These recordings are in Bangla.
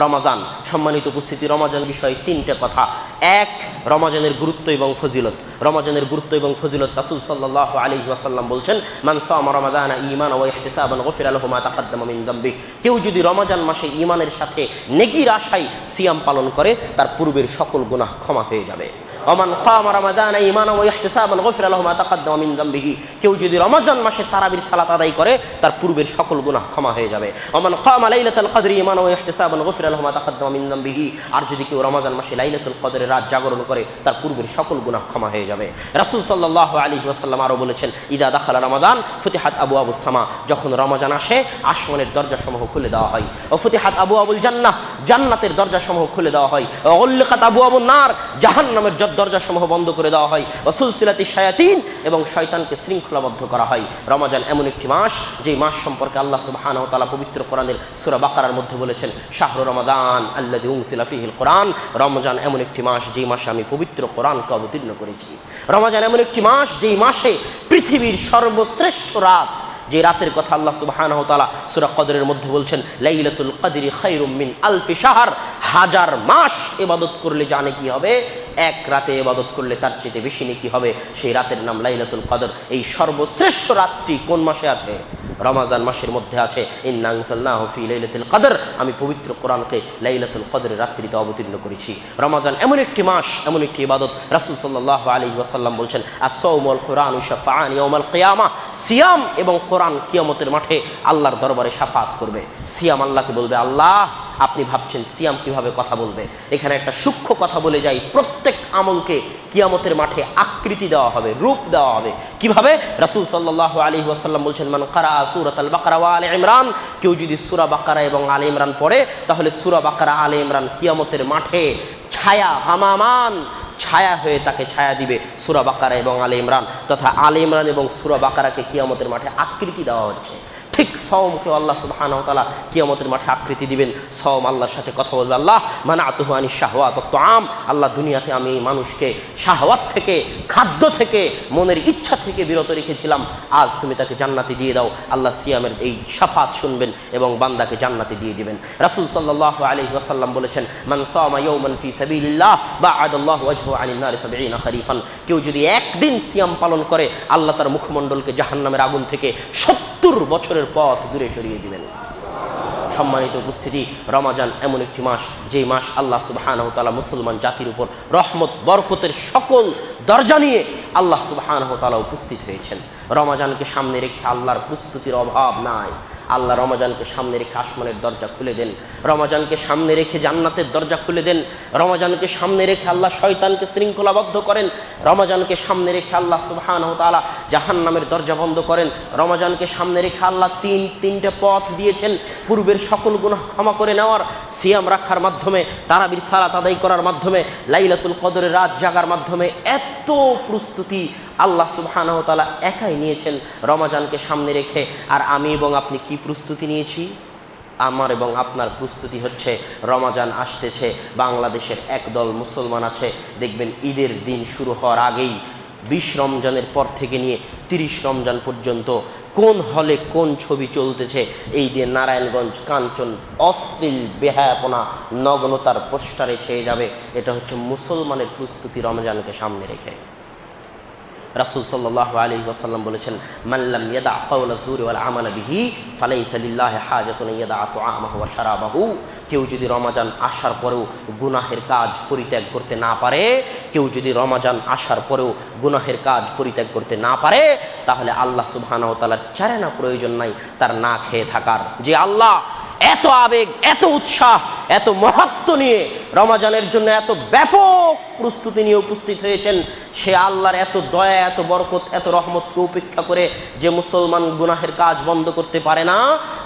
রমাজান। সম্মানিত উপস্থিতি, রমাজান বিষয়ে তিনটে কথা। এক, রমাজানের গুরুত্ব এবং ফজিলত। রমাজানের গুরুত্ব এবং ফজিলত রাসূল সাল্লাল্লাহু আলাইহি ওয়াসাল্লাম বলছেন, মান সামা রমাদানা ঈমানান ওয়া ইহতিসাবান গুফিরা লাহু মা তাকাদ্দামা মিন যামবি। কেউ যদি রমাজান মাসে ঈমানের সাথে নেকির আশায় সিয়াম পালন করে, তার পূর্বের সকল গুনাহ ক্ষমা হয়ে যাবে। ওমান কামা রমাদানা ঈমানান ওয়া ইহতিসাবান গুফিরা লাহু মা তাকাদ্দামা মিন যামবিহি। কেউ যদি রমাজান মাসে তারাবির সালাত আদায় করে, তার পূর্বের সকল গুনাহ ক্ষমা হয়ে যাবে। ওমান কামা লাইলাতুল কদরি ঈমানান ওয়া ইহতিসাবান গুফিরা লাহু মা তাকাদ্দামা মিন যামবিহি। আর যদি কেউ রমাজান মাসে লাইলাতুল কদরের রাত জাগরণ করে, তার পূর্বের সকল গুনাহ ক্ষমা হয়ে যাবে। রাসূল সাল্লাল্লাহু আলাইহি ওয়াসাল্লাম আরো বলেছেন, ইদা দাখালা রমাদান ফুতিহাত আবওয়াবুস সামা। যখন রমাজান আসে, আসমানের দরজাসমূহ খুলে দেওয়া হয়। ও ফুতিহাত আবওয়াবুল জান্নাহ, জান্নাতের দরজাসমূহ খুলে দেওয়া হয়। ও উল্লিকাত আবওয়াবুন নার, জাহান্নামের দরজাসমূহ বন্ধ করে দেওয়া হয়। ও সুলসিলাতিশ শায়াতিন, এবং শয়তানকে শৃঙ্খলাবদ্ধ করা হয়। রমাজান এমন একটি মাস, যে মাস সম্পর্কে আল্লাহ সুবহানাহু ওয়া তাআলা পবিত্র কোরআনের সূরা বাকারার মধ্যে বলেছেন, শাহরু রমাদান আল্লাযী উনজিলা ফীহিল কোরআন। রমজান এমন একটি মাস, যেই মাসে আমি পবিত্র কোরআনকে অবতীর্ণ করেছি। রমাজান এমন একটি মাস, যেই মাসে পৃথিবীর সর্বশ্রেষ্ঠ রাত, যে রাতের কথা আল্লাহ সুবহানাহু ওয়া তাআলা সূরা কদরের মধ্যে বলছেন, লাইলাতুল কদরি খায়রুম মিন আলফি শাহর। হাজার মাস ইবাদত করলে জানে কি হবে, এক রাতে ইবাদত করলে তার চেয়ে বেশি নেকি হবে। সেই রাতের নাম লাইলাতুল কদর। এই সর্বশ্রেষ্ঠ রাতটি কোন মাসে আছে? রমাজান মাসের মধ্যে আছে। ইন্না আনজালনাহু ফি লাইলাতুল কদর। আমি পবিত্র কোরআনকে লাইলাতুল কদরের রাত্রিতে অবতীর্ণ করেছি। রমাজান এমন একটি মাস, এমন একটি ইবাদত, রাসূল সাল্লাল্লাহু আলাইহি ওয়াসাল্লাম বলছেন, আস-সাওমু ওয়াল কুরআনু শাফাআন ইয়াউমাল কিয়ামাহ। সিয়াম এবং কোরআন কিয়ামতের মাঠে আল্লাহর দরবারে শাফাআত করবে। সিয়াম আল্লাহকে বলবে, আল্লাহ, আপনি ভাবছেন সিয়াম কিভাবে কথা বলবে? এখানে একটা সূক্ষ্ম কথা বলে যাই, প্রত্যেক আমলকে কিয়ামতের মাঠে আকৃতি দেওয়া হবে, রূপ দেওয়া হবে। কিভাবে? রাসূল সাল্লাল্লাহু আলাইহি ওয়াসাল্লাম বলছেন, মান কারা সূরাতুল বাকারা ওয়া আলে ইমরান। কেউ যদি সূরা বাকারা এবং আলে ইমরান পড়ে, তাহলে সূরা বাকারা আলে ইমরান কিয়ামতের মাঠে ছায়া, হামামান, ছায়া হয়ে তাকে ছায়া দিবে। সূরা বাকারা এবং আলে ইমরান তথা আলে ইমরান এবং সূরা বাকারাকে কিয়ামতের মাঠে আকৃতি দেওয়া হচ্ছে। ঠিক সওমকে আল্লাহ সুবহানাহু ওয়া তাআলা কিয়ামতের মাঠে আকৃতি দিবেন। সওম আল্লাহর সাথে কথা বলবে, আল্লাহ মানাতুহু আনিশ শাহওয়াত ওয়াত তাআম। আল্লাহ, দুনিয়াতে আমি এই মানুষকে শাহওয়াত থেকে, খাদ্য থেকে, মনের ইচ্ছা থেকে বিরত রেখেছিলাম, আজ তুমি তাকে জান্নাতে দিয়ে দাও। আল্লাহ সিয়ামের এই শাফাত শুনবেন এবং বান্দাকে জান্নাতে দিয়ে দিবেন। রাসূল সাল্লাল্লাহু আলাইহি ওয়াসাল্লাম বলেছেন, মান সামা ইয়াওমান ফি সাবিলিল্লাহ বা'আদাল্লাহু ওয়াজহাহু আনিন নারি ৭০ খরিফান। কেউ যদি একদিন সিয়াম পালন করে, আল্লাহ তার মুখমণ্ডলকে জাহান্নামের আগুন থেকে ৭০ বছরের পথ দূরে সরিয়ে দিবেন। সম্মানিত উপস্থিতি, রমাজান এমন একটি মাস, যে মাস আল্লাহ সুবহানাহু ওয়া তাআলা মুসলমান জাতির উপর রহমত বরকতের সকল দরজা নিয়ে আল্লাহ সুবহানাহু ওয়া তাআলা উপস্থিত হয়েছেন। রমাজানকে সামনে রেখে আল্লাহর প্রস্তুতির অভাব নাই। আল্লাহ রমাজানকে সামনে রেখে আসমানের দরজা খুলে দেন, রমাজানকে সামনে রেখে জান্নাতের দরজা খুলে দেন, রমাজানকে সামনে রেখে আল্লাহ শয়তানকে শৃঙ্খলাবদ্ধ করেন, রমাজানকে সামনে রেখে আল্লাহ সুবহানাহু ওয়া তাআলা জাহান্নামের দরজা বন্ধ করেন। রমাজানকে সামনে রেখে আল্লাহ তিনটে পথ দিয়েছেন পূর্বের সকল গুনাহ ক্ষমা করে নেওয়ার। সিয়াম রাখার মাধ্যমে, তারাবির সালাত আদায় করার মাধ্যমে, লাইলাতুল কদরের রাত জাগার মাধ্যমে এত প্রস্তুতি আল্লাহ সুবহানাহু ওয়া তাআলা একাই নিয়েছেন রমাজানকে সামনে রেখে। আর আমি এবং আপনি কি প্রস্তুতি নিয়েছি? আমার এবং আপনার প্রস্তুতি হচ্ছে, রমাজান আসতেছে, বাংলাদেশের একদল মুসলমান আছে, দেখবেন ঈদের দিন শুরু হওয়ার আগেই 20 রমজানের পর থেকে নিয়ে 30 রমজান পর্যন্ত কোন হলে কোন ছবি চলতেছে, এই দিয়ে নারায়ণগঞ্জ কাঞ্চন অশ্লীল বেহায়াপনা নগ্নতার পোস্টারে ছেয়ে যাবে। এটা হচ্ছে মুসলমানের প্রস্তুতি রমজানকে সামনে রেখে। রাসূল সাল্লাল্লাহু আলাইহি ওয়াসাল্লাম বলেছেন, মান লাম ইয়াদা কাওলা যুরি ওয়াল আমালা বিহি ফালাইসা লিল্লাহি হাজাতুন ইয়াদা তুআমাহু ওয়া শারাবাহু। কেউ যদি রমাজান আসার পরেও গুনাহের কাজ পরিত্যাগ করতে না পারে, কেউ যদি রমাজান আসার পরেও গুনাহের কাজ পরিত্যাগ করতে না পারে, তাহলে আল্লাহ সুবহানাহু ওয়া তাআলার চারেনা প্রয়োজন নাই তার না খেয়ে থাকার। যে আল্লাহ এত আবেগ, এত উৎসাহ, এত মাহাত্ম্য নিয়ে রমাজানের জন্য এত ব্যাপক প্রস্তুতি নিয়ে উপস্থিত হয়েছেন, সে আল্লাহর এত দয়া, এত বরকত, এত রহমতকে উপেক্ষা করে যে মুসলমান গুনাহের কাজ বন্ধ করতে পারে না,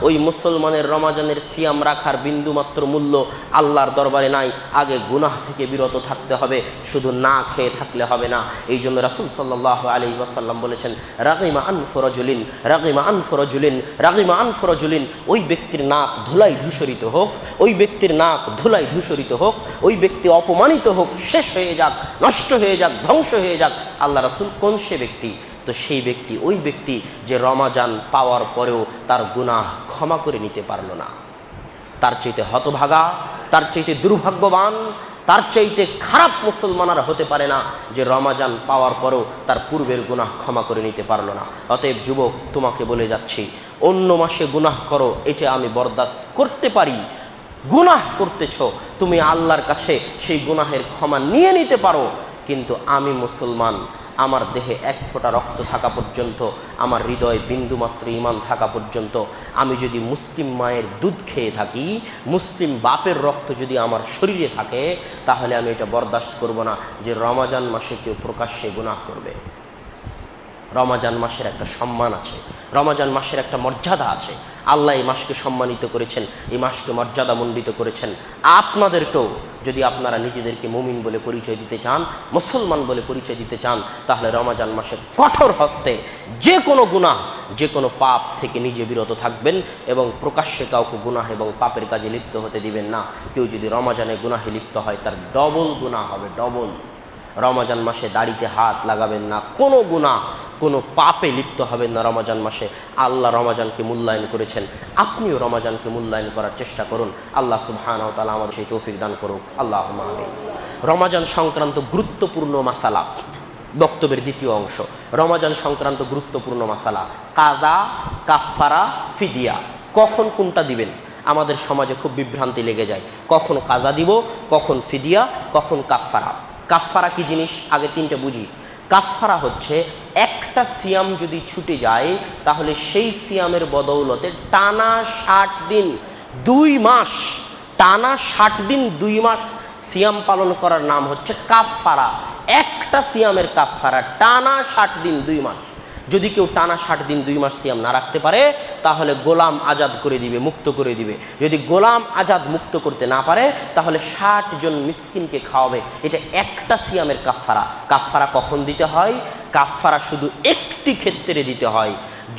ওই মুসলমানের রমাজানের সিয়াম রাখার বিন্দুমাত্র মূল্য আল্লাহর দরবারে নাই। আগে গুনাহ থেকে বিরত থাকতে হবে, শুধু না খেয়ে থাকলে হবে না। এই জন্য রাসূল সাল্লাল্লাহু আলাইহি ওয়াসাল্লাম বলেছেন, রাগিমা আনফু রাজুলিন, রাগিমা আনফু রাজুলিন, রাগিমা আনফু রাজুলিন। ওই ব্যক্তির নাক ধুলাই ধূসরিত হোক, ওই ব্যক্তির নাক ধুলাই ধূসরিত হোক, ওই ব্যক্তি অপমানিত হোক, শেষ হয়ে যাক, নষ্ট হয়ে যাক, ধ্বংস হয়ে যাক। আল্লাহ রাসূল কোন সে ব্যক্তি? তো সেই ব্যক্তি ওই ব্যক্তি যে রমাজান পাওয়ার পরেও তার গুনাহ ক্ষমা করে নিতে পারল না। তার চাইতে হতভাগা, তার চাইতে দুর্ভাগ্যবান, তার চাইতে খারাপ মুসলমান আর হতে পারে না যে রমাজান পাওয়ার পরও তার পূর্বের গুনাহ ক্ষমা করে নিতে পারলো না। অতএব যুবক, তোমাকে বলে যাচ্ছি, অন্য মাসে গুনাহ করো, এটা আমি বরদাস্ত করতে পারি। গুনাহ করতেছ, তুমি আল্লাহর কাছে সেই গুনাহের ক্ষমা নিয়ে নিতে পারো, কিন্তু আমি মুসলমান, আমার দেহে এক ফোঁটা রক্ত থাকা পর্যন্ত, আমার হৃদয়ে বিন্দুমাত্র ঈমান থাকা পর্যন্ত, আমি যদি মুসলিম মায়ের দুধ খেয়ে থাকি, মুসলিম বাপের রক্ত যদি আমার শরীরে থাকে, তাহলে আমি এটা বরদাস্ত করব না যে রমাজান মাসে কেউ প্রকাশ্যে গুনাহ করবে। রমাজান মাসের একটা সম্মান আছে, রমাজান মাসের একটা মর্যাদা আছে। আল্লাহ এই মাসকে সম্মানিত করেছেন, এই মাসকে মর্যাদামণ্ডিত করেছেন। আপনাদেরকেও যদি আপনারা নিজেদেরকে মুমিন বলে পরিচয় দিতে চান, মুসলমান বলে পরিচয় দিতে চান, তাহলে রমাজান মাসে কঠোর হস্তে যে কোনো গুনাহ, যে কোনো পাপ থেকে নিজে বিরত থাকবেন এবং প্রকাশ্যে কাউকে গুনাহ এবং পাপের কাজে লিপ্ত হতে দিবেন না। কেউ যদি রমাজানে গুনাহে লিপ্ত হয়, তার ডবল গুনাহ হবে, ডবল। রমাজান মাসে দাড়িতে হাত লাগাবেন না, কোনো গুনাহ, কোনো পাপে লিপ্ত হবেন না রমাজান মাসে। আল্লাহ রমাজানকে মূল্যায়ন করেছেন, আপনিও রমাজানকে মূল্যায়ন করার চেষ্টা করুন। আল্লাহ সুবহানাহু ওয়া তাআলা আমাদের সেই তৌফিক দান করুক, আল্লাহুম্মা আমিন। রমাজান সংক্রান্ত গুরুত্বপূর্ণ মাসালা, বক্তব্যের দ্বিতীয় অংশ। রমাজান সংক্রান্ত গুরুত্বপূর্ণ মাসালা, কাজা, কাফফারা, ফিদিয়া। কখন কোনটা দিবেন? আমাদের সমাজে খুব বিভ্রান্তি লেগে যায়, কখন কাজা দিব, কখন ফিদিয়া, কখন কাফফারা। কাফফারা কি জিনিস আগে তিনটে বুঝি। কাফফারা হচ্ছে একটা সিয়াম যদি ছুটে যায়, তাহলে সেই সিয়ামের বদৌলতে টানা 60 দিন 2 মাস, টানা 60 দিন 2 মাস সিয়াম পালন করার নাম হচ্ছে কাফফারা। একটা সিয়ামের কাফফারা টানা 60 দিন 2 মাস। যদি কেউ টানা 60 দিন 2 মাস সিয়াম না রাখতে পারে, তাহলে গোলাম আজাদ করে দিবে, মুক্ত করে দিবে। যদি গোলাম আজাদ মুক্ত করতে না পারে, তাহলে 60 জন মিসকিনকে খাওয়াবে। এটা একটা সিয়ামের কাফফারা। কাফফারা কখন দিতে হয়? কাফফারা শুধু একটি ক্ষেত্রে দিতে হয়,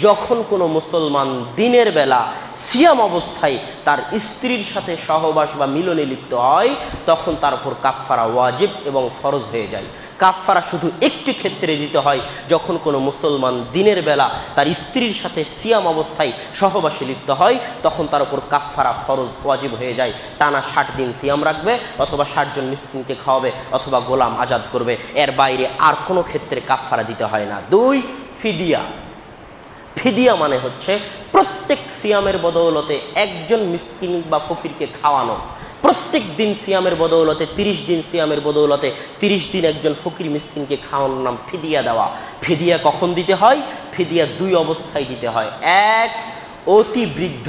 যখন কোনো মুসলমান দিনের বেলা সিয়াম অবস্থায় তার স্ত্রীর সাথে সহবাস বা মিলনে লিপ্ত হয়, তখন তার উপর কাফফারা ওয়াজিব এবং ফরজ হয়ে যায়। কাফফারা শুধু একটি ক্ষেত্রে দিতে হয়, যখন কোনো মুসলমান দিনের বেলা তার স্ত্রীর সাথে সিয়াম অবস্থায় সহবাসে লিপ্ত হয়, তখন তার উপর কাফফারা ফরজ ওয়াজিব হয়ে যায়। টানা 60 দিন সিয়াম রাখবে, অথবা 60 জন মিসকিনকে খাওয়াবে, অথবা গোলাম আজাদ করবে। এর বাইরে আর কোনো ক্ষেত্রে কাফফারা দিতে হয় না। 2, ফিদিয়া। ফিদিয়া মানে হচ্ছে প্রত্যেক সিয়ামের বদৌলতে একজন মিসকিন বা ফকিরকে খাওয়ানো। প্রত্যেক দিন সিয়ামের বদৌলতে, 30 দিন সিয়ামের বদৌলতে 30 দিন একজন ফকির মিসকিনকে খাওয়ানোর নাম ফিদিয়া দেওয়া। ফিদিয়া কখন দিতে হয়? ফিদিয়া 2 অবস্থায় দিতে হয়। 1, অতি বৃদ্ধ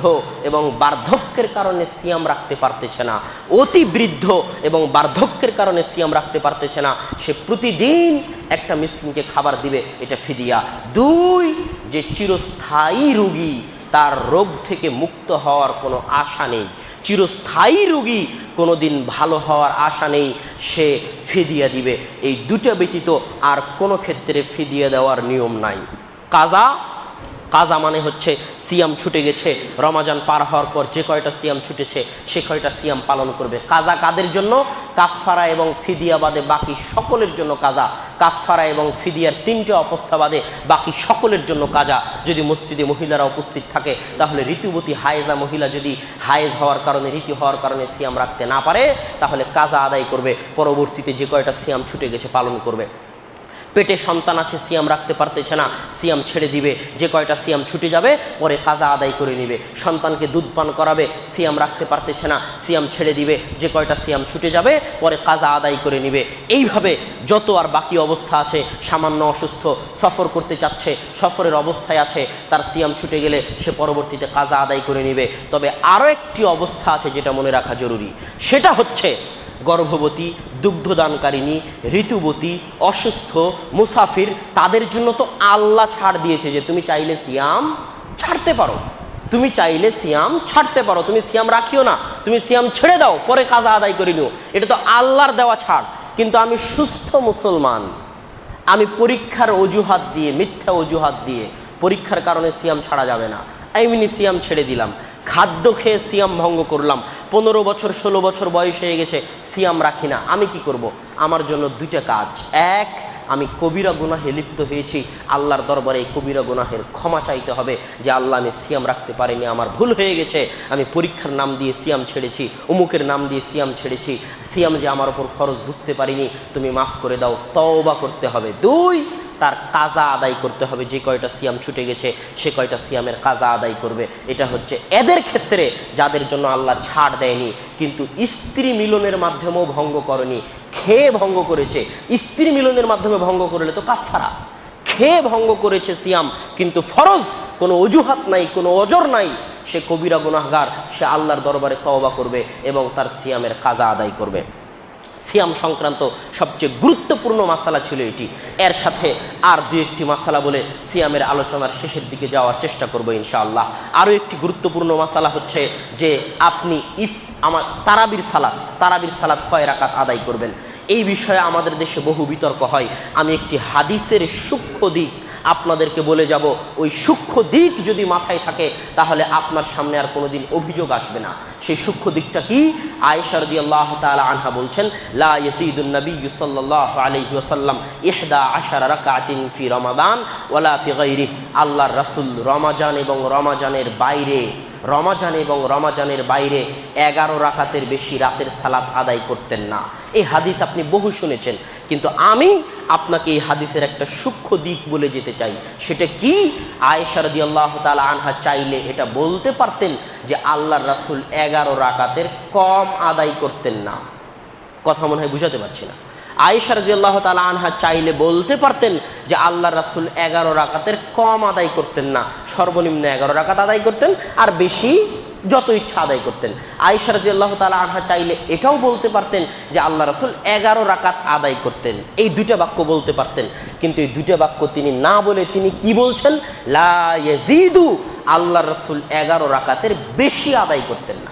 এবং বার্ধক্যের কারণে সিয়াম রাখতে পারতেছে না, অতি বৃদ্ধ এবং বার্ধক্যের কারণে সিয়াম রাখতে পারতেছে না, সে প্রতিদিন একটা মিসকিনকে খাবার দিবে, এটা ফিদিয়া। 2, যে চিরস্থায়ী রোগী, তার রোগ থেকে মুক্ত হওয়ার কোনো আশা নেই, চিরস্থায়ী রোগী, কোনোদিন ভালো হওয়ার আশা নেই, সে ফিদিয়া দিবে। এই 2টা ব্যতীত আর কোনো ক্ষেত্রে ফিদিয়া দেওয়ার নিয়ম নাই। কাজা, কাজা মানে হচ্ছে সিয়াম ছুটে গেছে, রমাজান পার হওয়ার পর যে কয়টা সিয়াম ছুটেছে সে কয়টা সিয়াম পালন করবে। কাজা কাদের জন্য? কাফফারা এবং ফিদিয়া বাদে বাকি সকলের জন্য কাজা। কাফফারা এবং ফিদিয়ার 3টে অবস্থা বাদে বাকি সকলের জন্য কাজা। যদি মসজিদে মহিলারা উপস্থিত থাকে, তাহলে ঋতুবতী হায়েজা মহিলা যদি হায়েজ হওয়ার কারণে, ঋতু হওয়ার কারণে সিয়াম রাখতে না পারে, তাহলে কাজা আদায় করবে, পরবর্তীতে যে কয়টা সিয়াম ছুটে গেছে পালন করবে। পেটে সন্তান আছে, সিয়াম রাখতে পারতেছে না, সিয়াম ছেড়ে দিবে, যে কয়টা সিয়াম ছুটে যাবে পরে কাজা আদায় করে নিবে। সন্তানকে দুধ পান করাবে, সিয়াম রাখতে পারতেছে না, সিয়াম ছেড়ে দিবে, যে কয়টা সিয়াম ছুটে যাবে পরে কাজা আদায় করে নিবে। এইভাবে যত আর বাকি অবস্থা আছে, সামান্য অসুস্থ, সফর করতে চাচ্ছে, সফরের অবস্থায় আছে, তার সিয়াম ছুটে গেলে সে পরবর্তীতে কাজা আদায় করে নিবে। তবে আরও একটি অবস্থা আছে যেটা মনে রাখা জরুরি, সেটা হচ্ছে গর্ভবতী, দুগ্ধদানকারিণী, ঋতুবতী, অসুস্থ, মুসাফির, তাদের জন্য তো আল্লাহ ছাড় দিয়েছে যে তুমি চাইলে সিয়াম ছাড়তে পারো, তুমি চাইলে সিয়াম ছাড়তে পারো, তুমি সিয়াম রাখিও না, তুমি সিয়াম ছেড়ে দাও, পরে কাজা আদায় করে নিও। এটা তো আল্লাহর দেওয়া ছাড়। কিন্তু আমি সুস্থ মুসলমান, আমি পরীক্ষার অজুহাত দিয়ে, মিথ্যা অজুহাত দিয়ে, পরীক্ষার কারণে সিয়াম ছাড়া যাবে না, এমনি সিয়াম ছেড়ে দিলাম, খাদ্য খেয়ে সিয়াম ভঙ্গ করলাম, 15 বছর 16 বছর বয়স হয়ে গেছে, সিয়াম রাখি না, আমি কি করব? আমার জন্য 2টা কাজ। 1, আমি কবিরা গুনাহে লিপ্ত হয়েছি, আল্লাহর দরবারে এই কবিরা গুনাহের ক্ষমা চাইতে হবে যে আল্লাহ আমি সিয়াম রাখতে পারিনি, আমার ভুল হয়ে গেছে, আমি পরীক্ষার নাম দিয়ে সিয়াম ছেড়েছি, অমুকের নাম দিয়ে সিয়াম ছেড়েছি, সিয়াম যে আমার ওপর ফরজ বুঝতে পারিনি, তুমি মাফ করে দাও। তওবা করতে হবে। 2, তার কাজা আদায় করতে হবে। যে কয়টা সিয়াম ছুটে গেছে সে কয়টা সিয়ামের কাজা আদায় করবে। এটা হচ্ছে এদের ক্ষেত্রে যাদের জন্য আল্লাহ ছাড় দেয়নি, কিন্তু স্ত্রী মিলনের মাধ্যমেও ভঙ্গ করেনি, খেয়ে ভঙ্গ করেছে। স্ত্রী মিলনের মাধ্যমে ভঙ্গ করলে তো কাফারা, খেয়ে ভঙ্গ করেছে সিয়াম, কিন্তু ফরজ, কোনো অজুহাত নাই, কোনো ওজর নাই, সে কবিরা গুনাহগার, সে আল্লাহর দরবারে তওবা করবে এবং তার সিয়ামের কাজা আদায় করবে। সিয়াম সংক্রান্ত সবচেয়ে গুরুত্বপূর্ণ মাসালা ছিল এটি। এর সাথে আর 2-1টি মাসালা বলে সিয়ামের আলোচনার শেষের দিকে যাওয়ার চেষ্টা করব ইনশাআল্লাহ। আরও একটি গুরুত্বপূর্ণ মাসালা হচ্ছে যে আপনি তারাবির সালাত কয় রাকাত আদায় করবেন। এই বিষয়ে আমাদের দেশে বহু বিতর্ক হয়। আমি একটি হাদিসের সূক্ষ্ম দিক আপনাদেরকে বলে যাব। ওই সূক্ষ্ম দিক যদি মাথায় থাকে তাহলে আপনার সামনে আর কোনোদিন অভিযোগ আসবে না। সেই সূক্ষ্ম দিকটা কি? আয়েশা রাদিয়াল্লাহু তাআলা আনহা বলছেন, লা ইয়াসিদুন নবিয়্যু সাল্লাল্লাহু আলাইহি ওয়াসাল্লাম 11 রাকাতিন ফি রমাদান ওয়ালা ফি গায়রিহি। আল্লাহর রাসূল রমাজান এবং রমাজানের বাইরে 11 রাকাতের বেশি রাতের সালাত আদায় করতেন না। এই হাদিস আপনি বহু শুনেছেন, কিন্তু আমি আপনাকে এই হাদিসের একটা সূক্ষ্ম দিক বলে যেতে চাই। সেটা কি? আয়েশা রাদিয়াল্লাহু তাআলা আনহা চাইলে এটা বলতে পারতেন যে আল্লাহর রাসূল 11 রাকাতের কম আদায় করতেন না। কথা মনে হয় বুঝাতে পারছি না। আয়েশা রাদিয়াল্লাহু তাআলা আনহা চাইলে বলতে পারতেন যে আল্লাহর রাসূল 11 রাকাতের কম আদায় করতেন না, সর্বনিম্ন 11 রাকাত আদায় করতেন, আর বেশি যত ইচ্ছা আদায় করতেন। আয়েশা রাদিয়াল্লাহু তাআলা আনহা চাইলে এটাও বলতে পারতেন যে আল্লাহ রাসূল 11 রাকাত আদায় করতেন। এই 2টা বাক্য বলতে পারতেন, কিন্তু এই 2টা বাক্য তিনি না বলে তিনি কি বলছেন? লা ইয়াজিদু, আল্লাহর রাসূল 11 রাকাতের বেশি আদায় করতেন না।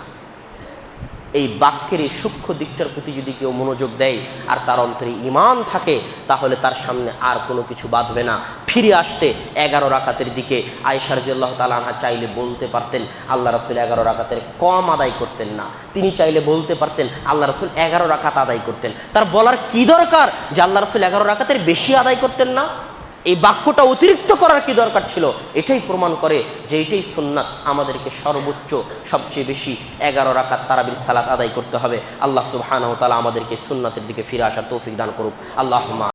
এই বাক্যের এই সূক্ষ্ম দিকটার প্রতি যদি কেউ মনোযোগ দেয় আর তার অন্তরে ঈমান থাকে, তাহলে তার সামনে আর কোনো কিছু বাঁধবে না। ফিরে আসতে 11 রাকাতের দিকে আয়েশা রাদিয়াল্লাহু তাআলা আনহা চাইলে বলতে পারতেন আল্লাহ রাসূল 11 রাকাতের কম আদায় করতেন না। তিনি চাইলে বলতে পারতেন আল্লাহ রাসূল 11 রাকাত আদায় করতেন। তার বলার কি দরকার যে আল্লাহ রাসূল 11 রাকাতের বেশি আদায় করতেন না? এই বাক্যটা অতিরিক্ত করার কি দরকার ছিল? এটাই প্রমাণ করে যে এটাই সুন্নাত। আমাদেরকে সর্বোচ্চ সবচেয়ে বেশি 11 রাকাত তারাবির সালাত আদায় করতে হবে। আল্লাহ সুবহানাহু ওয়া তাআলা আমাদেরকে সুন্নাতের দিকে ফিরে আসার তৌফিক দান করুক। আল্লাহুম্মা